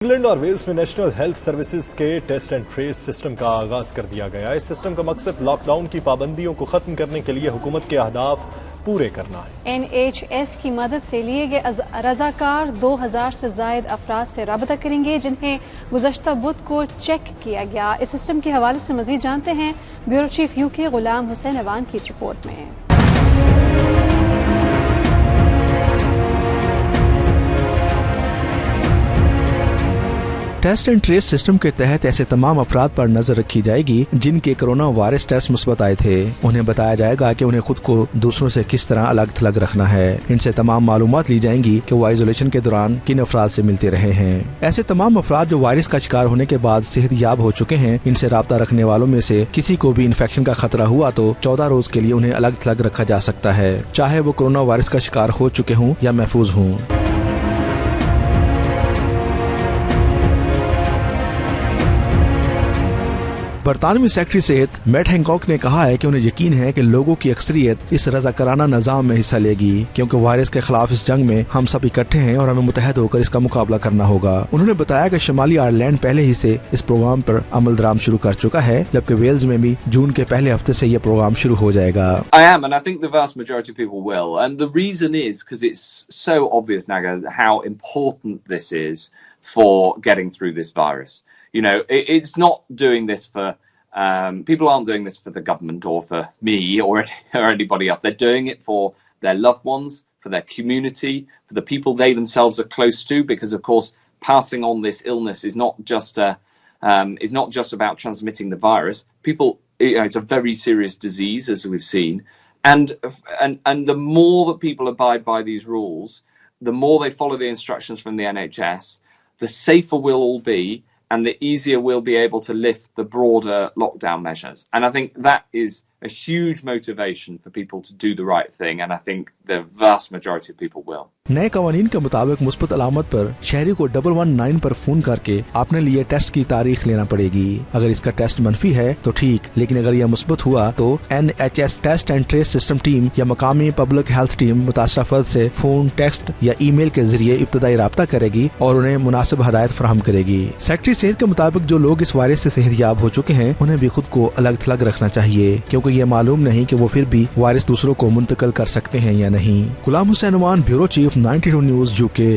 England اور Wales میں national health services کے ٹیسٹ اینڈ ٹریس سسٹم کا آغاز کر دیا گیا ہے۔ اس سسٹم کا مقصد لاک ڈاؤن کی پابندیوں کو ختم کرنے کے لیے حکومت کے اہداف پورے کرنا ہے۔ NHS کی مدد سے لیے گئے رضاکار 2000 سے زائد افراد سے رابطہ کریں گے جنہیں گزشتہ بدھ کو چیک کیا گیا۔ اس سسٹم کے حوالے سے مزید جانتے ہیں بیورو چیف UK غلام حسین ایوان کی اس رپورٹ میں۔ ٹیسٹ اینڈ ٹریس سسٹم کے تحت ایسے تمام افراد پر نظر رکھی جائے گی جن کے کرونا وائرس ٹیسٹ مثبت آئے تھے۔ انہیں بتایا جائے گا کہ انہیں خود کو دوسروں سے کس طرح الگ تھلگ رکھنا ہے۔ ان سے تمام معلومات لی جائیں گی کہ وہ آئسولیشن کے دوران کن افراد سے ملتے رہے ہیں۔ ایسے تمام افراد جو وائرس کا شکار ہونے کے بعد صحت یاب ہو چکے ہیں، ان سے رابطہ رکھنے والوں میں سے کسی کو بھی انفیکشن کا خطرہ ہوا تو 14 روز کے لیے انہیں الگ تھلگ رکھا جا سکتا ہے، چاہے وہ کرونا وائرس کا شکار ہو چکے ہوں یا محفوظ ہوں۔ برطانوی سیکرٹری صحت میٹ ہینکاک نے کہا ہے کہ انہیں یقین ہے کہ لوگوں کی اکثریت اس رضاکارانہ نظام میں حصہ لے گی، کیونکہ وائرس کے خلاف اس جنگ میں ہم سب اکٹھے ہیں اور ہمیں متحد ہو کر اس کا مقابلہ کرنا ہوگا۔ انہوں نے بتایا کہ شمالی آئرلینڈ پہلے ہی سے اس پروگرام پر عمل درآمد شروع کر چکا ہے، جبکہ ویلز میں بھی جون کے پہلے ہفتے سے یہ پروگرام شروع ہو جائے گا۔ I am, and I think the vast majority of people will. And the reason is because it's so obvious, Naga, how important this is for getting through this virus. You know, it's not doing this for people aren't doing this for the government or for me or anybody else. They're doing it for their loved ones, for their community, for the people they themselves are close to, because of course passing on this illness is not just about transmitting the virus. People, you know, it's a very serious disease, as we've seen, and the more that people abide by these rules, the more they follow the instructions from the NHS, the safer we'll all be, and the easier we'll be able to lift the broader lockdown measures. And I think that is a huge motivation for people to do the right thing, and I think the vast majority of people will. نئے قوانین کے مطابق مثبت علامت پر شہری کو 119 پر phone کر کے اپنے لیے ٹیسٹ کی تاریخ لینا پڑے گی۔ اگر اس کا ٹیسٹ منفی ہے تو ٹھیک، لیکن اگر یہ مثبت ہوا تو NHS test and trace system team یا مقامی پبلک ہیلتھ ٹیم متاثرہ فرد سے فون، ٹیکسٹ یا ای میل کے ذریعے ابتدائی رابطہ کرے گی اور انہیں مناسب ہدایت فراہم کرے گی۔ سیکرٹری صحت کے مطابق جو لوگ اس وائرس سے صحت یاب ہو چکے ہیں انہیں بھی خود کو الگ تھلگ رکھنا چاہیے، کیونکہ یہ معلوم نہیں کہ وہ پھر بھی وائرس دوسروں کو منتقل کر سکتے ہیں یا نہیں۔ غلام حسین ایوان، بیورو چیف، 92 نیوز UK۔